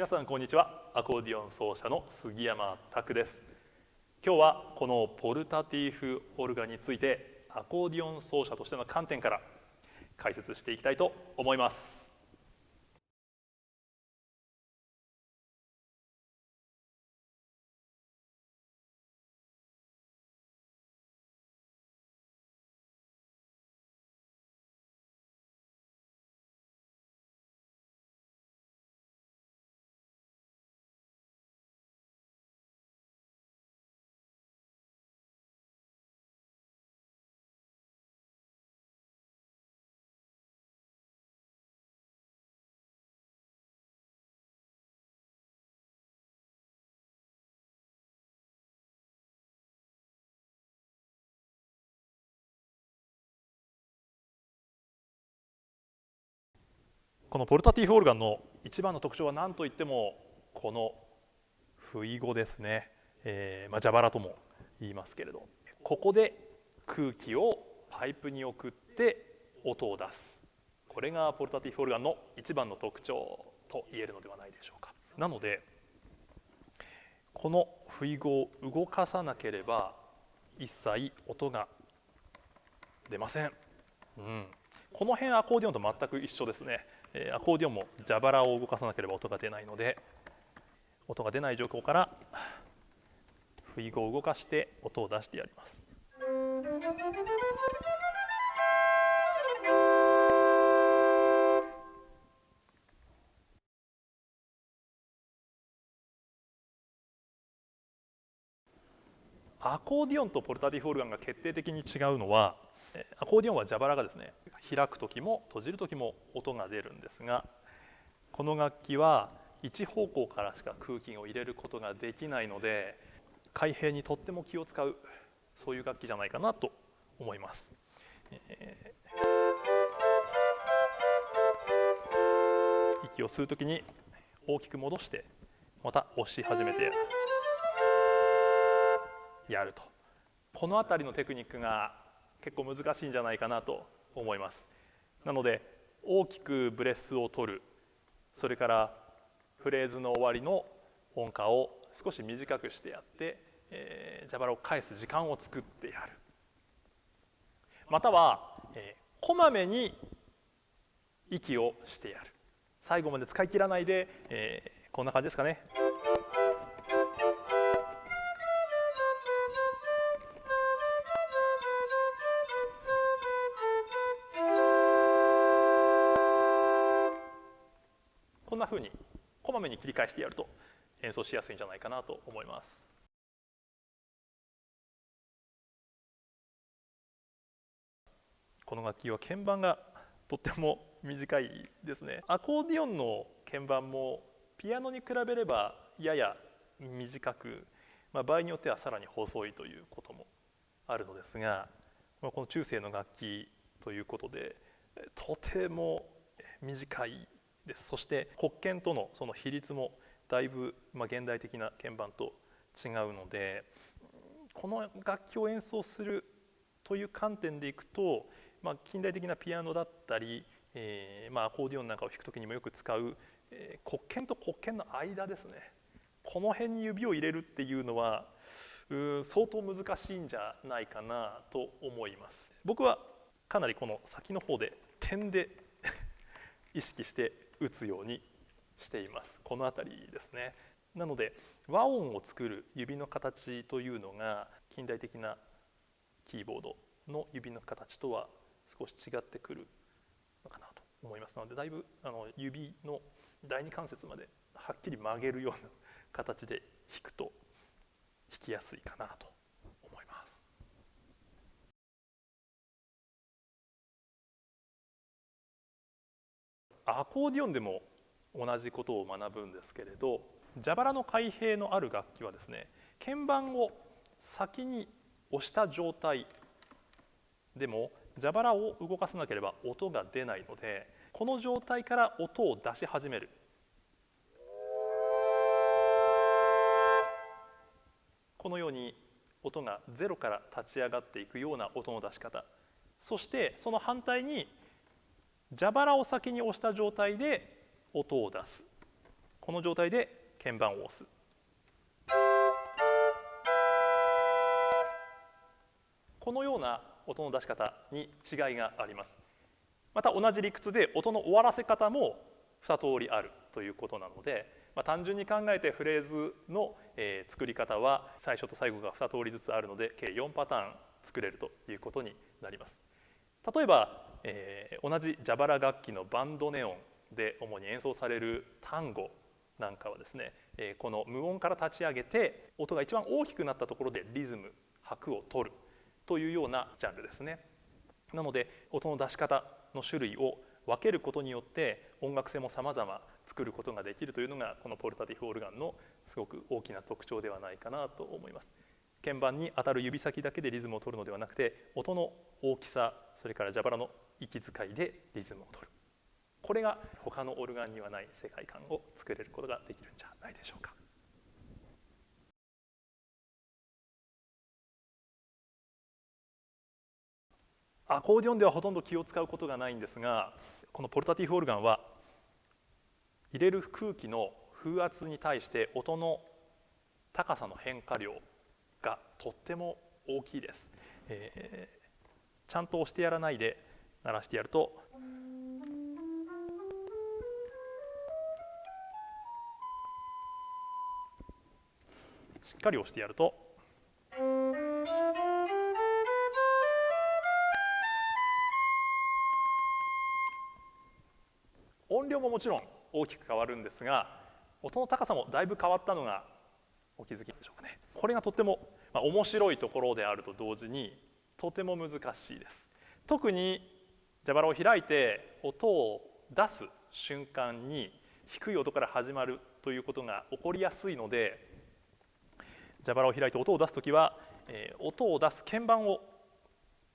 皆さんこんにちは。アコーディオン奏者の杉山拓です。今日はこのポルタティフオルガンについてアコーディオン奏者としての観点から解説していきたいと思います。このポルタティフオルガンの一番の特徴は何といってもこの不意語ですね。蛇腹とも言いますけれど、ここで空気をパイプに送って音を出す。これがポルタティフオルガンの一番の特徴と言えるのではないでしょうか。なのでこの不意語を動かさなければ一切音が出ません。この辺アコーディオンと全く一緒ですね。アコーディオンも蛇腹を動かさなければ音が出ないので、音が出ない状況から不意語を動かして音を出してやります。アコーディオンとポルタティフオルガンが決定的に違うのは、アコーディオンは蛇腹がですね、開く時も閉じる時も音が出るんですが、この楽器は一方向からしか空気を入れることができないので、開閉にとっても気を使う、そういう楽器じゃないかなと思います。息を吸うときに大きく戻してまた押し始めてやると、この辺りのテクニックが結構難しいんじゃないかなと思います。なので大きくブレスを取る、それからフレーズの終わりの音階を少し短くしてやって、蛇腹を返す時間を作ってやる。または、こまめに息をしてやる。最後まで使い切らないで、こんな感じですかね。こんな風にこまめに切り返してやると演奏しやすいんじゃないかなと思います。この楽器は鍵盤がとっても短いですね。アコーディオンの鍵盤もピアノに比べればやや短く、場合によってはさらに細いということもあるのですが、この中世の楽器ということでとても短いです。そして黒鍵とのその比率もだいぶ現代的な鍵盤と違うので、この楽器を演奏するという観点でいくと、近代的なピアノだったり、アコーディオンなんかを弾くときにもよく使う、黒鍵と黒鍵の間ですね、この辺に指を入れるっていうのは相当難しいんじゃないかなと思います。僕はかなりこの先の方で点で意識して打つようにしています。この辺りですね。なので和音を作る指の形というのが近代的なキーボードの指の形とは少し違ってくるのかなと思いますので、だいぶ指の第二関節まではっきり曲げるような形で弾くと弾きやすいかなと思います。アコーディオンでも同じことを学ぶんですけれど、蛇腹の開閉のある楽器はですね、鍵盤を先に押した状態でも蛇腹を動かさなければ音が出ないので、この状態から音を出し始める。このように音がゼロから立ち上がっていくような音の出し方、そしてその反対に蛇腹を先に押した状態で音を出す。この状態で鍵盤を押す。このような音の出し方に違いがあります。また同じ理屈で音の終わらせ方も2通りあるということなので、単純に考えてフレーズの、作り方は最初と最後が2通りずつあるので計4パターン作れるということになります。例えば、同じ蛇腹楽器のバンドネオンで主に演奏されるタンゴなんかはですね、この無音から立ち上げて音が一番大きくなったところでリズム拍を取るというようなジャンルですね。なので音の出し方の種類を分けることによって音楽性も様々作ることができるというのがこのポルタティフオルガンのすごく大きな特徴ではないかなと思います。鍵盤に当たる指先だけでリズムを取るのではなくて、音の大きさ、それから蛇腹の息遣いでリズムを取る。これが他のオルガンにはない世界観を作れることができるんじゃないでしょうか。アコーディオンではほとんど気を使うことがないんですが、このポルタティフオルガンは入れる空気の風圧に対して音の高さの変化量がとっても大きいです。ちゃんと押してやらないで鳴らしてやるとしっかり押してやると音量ももちろん大きく変わるんですが、音の高さもだいぶ変わったのがお気づきでしょうかね。これがとっても面白いところであると同時にとても難しいです。特に蛇腹を開いて音を出す瞬間に低い音から始まるということが起こりやすいので、蛇腹を開いて音を出すときは、音を出す鍵盤を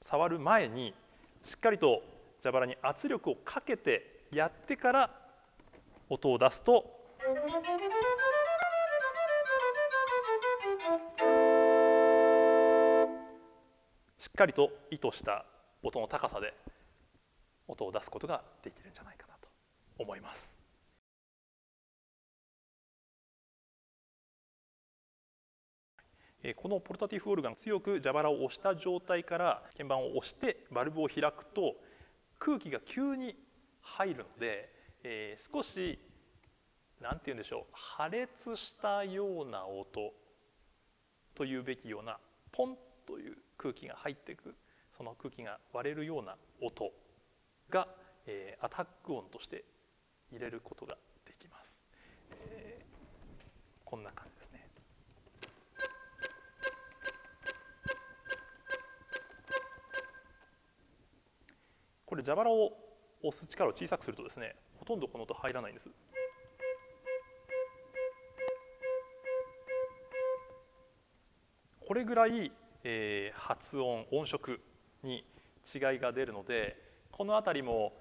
触る前にしっかりと蛇腹に圧力をかけてやってから音を出すとしっかりと意図した音の高さで音を出すことができるんじゃないかなと思います。このポルタティフオルガン、強く蛇腹を押した状態から鍵盤を押してバルブを開くと空気が急に入るので、少し何て言うんでしょう、破裂したような音というべきようなポンという空気が入っていく、その空気が割れるような音が、アタック音として入れることができます。こんな感じですね。これ蛇腹を押す力を小さくするとですね、ほとんどこの音入らないんです。これぐらい、発音音色に違いが出るので、この辺りも、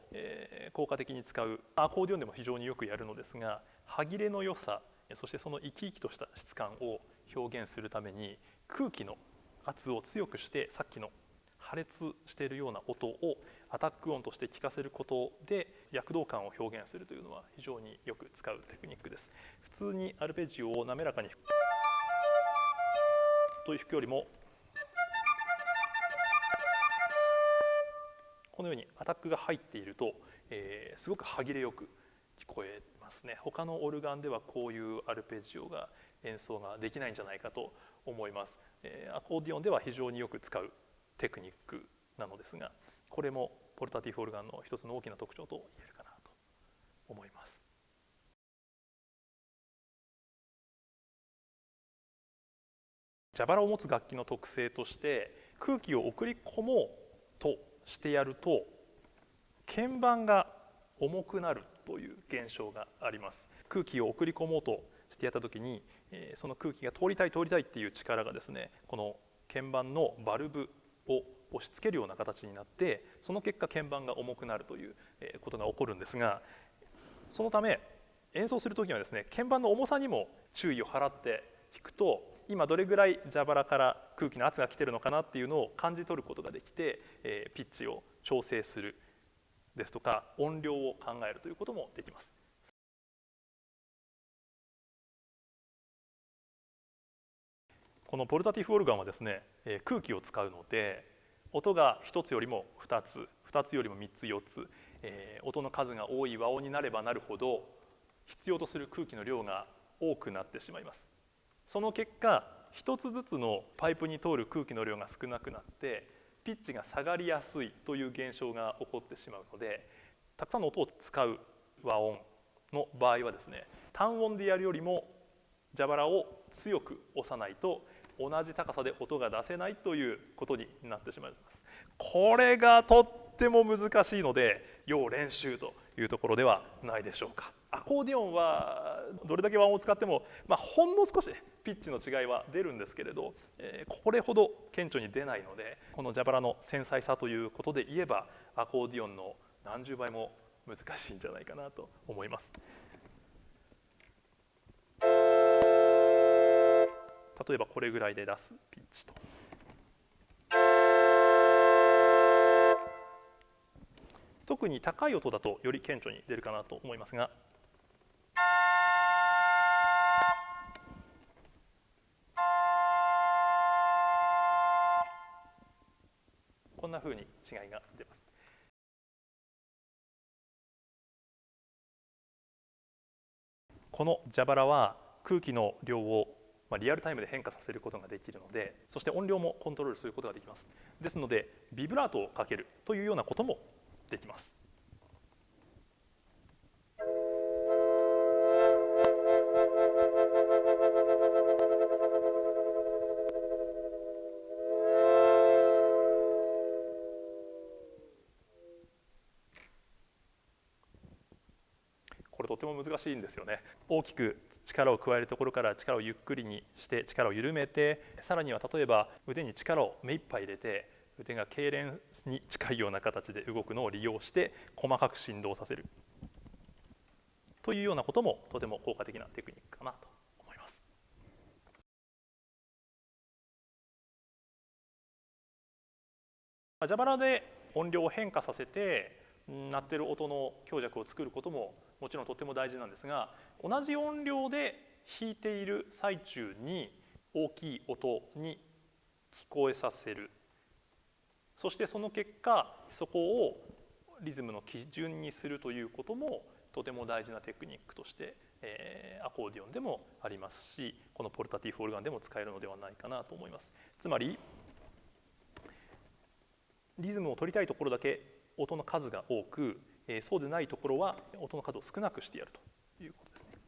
効果的に使うアコーディオンでも非常によくやるのですが、歯切れの良さ、そしてその生き生きとした質感を表現するために空気の圧を強くしてさっきの破裂しているような音をアタック音として聞かせることで躍動感を表現するというのは非常によく使うテクニックです。普通にアルペジオを滑らかにという弾くよりもこのようにアタックが入っていると、すごく歯切れよく聞こえますね。他のオルガンではこういうアルペジオが演奏ができないんじゃないかと思います。アコーディオンでは非常によく使うテクニックなのですが、これもポルタティフオルガンの一つの大きな特徴と言えるかなと思います。蛇腹を持つ楽器の特性として空気を送り込もうとしてやると鍵盤が重くなるという現象があります。空気を送り込もうとしてやった時に、その空気が通りたいっていう力がですね、この鍵盤のバルブを押し付けるような形になって、その結果鍵盤が重くなるということが起こるんですが、そのため演奏する時にはですね、鍵盤の重さにも注意を払って弾くと、今どれぐらい蛇腹から空気の圧が来てるのかなっていうのを感じ取ることができて、ピッチを調整するですとか音量を考えるということもできます。このポルタティフオルガンはですね、空気を使うので音が1つよりも2つ2つよりも3つ4つ、音の数が多い和音になればなるほど必要とする空気の量が多くなってしまいます。その結果1つずつのパイプに通る空気の量が少なくなってピッチが下がりやすいという現象が起こってしまうので、たくさんの音を使う和音の場合はですね、単音でやるよりも蛇腹を強く押さないと同じ高さで音が出せないということになってしまいます。これがとっても難しいので要練習というところではないでしょうか。アコーディオンはどれだけ和音を使っても、ほんの少しピッチの違いは出るんですけれど、これほど顕著に出ないので、この蛇腹の繊細さということで言えばアコーディオンの何十倍も難しいんじゃないかなと思います。例えばこれぐらいで出すピッチと、特に高い音だとより顕著に出るかなと思いますが、こんな風に違いが出ます。この蛇腹は空気の量をリアルタイムで変化させることができるので、そして音量もコントロールすることができます。ですのでビブラートをかけるというようなこともできます。これとても難しいんですよね。大きく力を加えるところから力をゆっくりにして力を緩めて、さらには例えば腕に力を目いっぱい入れて腕が痙攣に近いような形で動くのを利用して細かく振動させるというようなこともとても効果的なテクニックかなと思います。蛇腹で音量を変化させて鳴ってる音の強弱を作ることももちろんとても大事なんですが、同じ音量で弾いている最中に大きい音に聞こえさせる、そしてその結果そこをリズムの基準にするということもとても大事なテクニックとして、アコーディオンでもありますし、このポルタティフオルガンでも使えるのではないかなと思います。つまりリズムを取りたいところだけ音の数が多く、そうでないところは音の数を少なくしてやるということですね。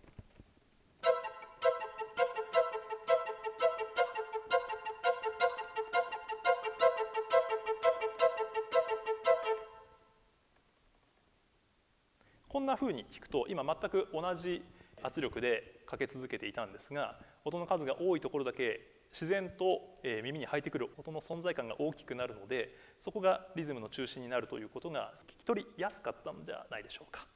こんなふうに弾くと今全く同じ圧力でかけ続けていたんですが、音の数が多いところだけ自然と耳に入ってくる音の存在感が大きくなるので、そこがリズムの中心になるということが聞き取りやすかったのではないでしょうか。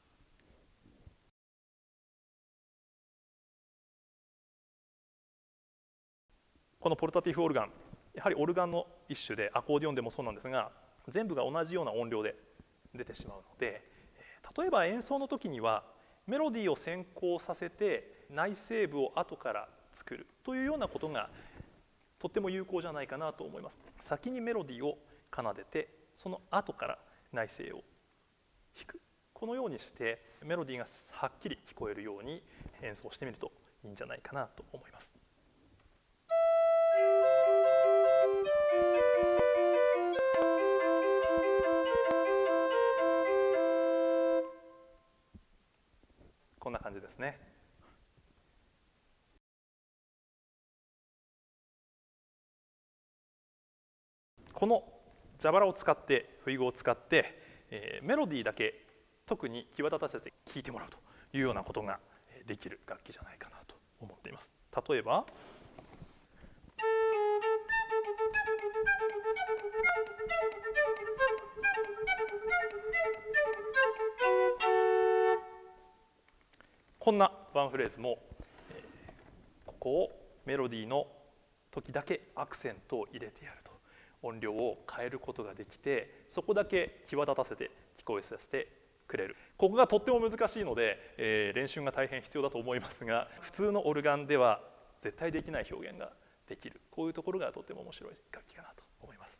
このポルタティフオルガン、やはりオルガンの一種でアコーディオンでもそうなんですが、全部が同じような音量で出てしまうので、例えば演奏の時にはメロディーを先行させて内声部を後から作るというようなことがとっても有効じゃないかなと思います。先にメロディーを奏でて、その後から内声を弾く、このようにしてメロディーがはっきり聞こえるように演奏してみるといいんじゃないかなと思います。こんな感じですね。この蛇腹を使って不意語を使って、メロディーだけ特に際立たせて聴いてもらうというようなことができる楽器じゃないかなと思っています。例えばこんなワンフレーズも、ここをメロディーの時だけアクセントを入れてやると音量を変えることができて、そこだけ際立たせて聞こえさせてくれる。ここがとっても難しいので、練習が大変必要だと思いますが、普通のオルガンでは絶対できない表現ができる、こういうところがとても面白い楽器かなと思います。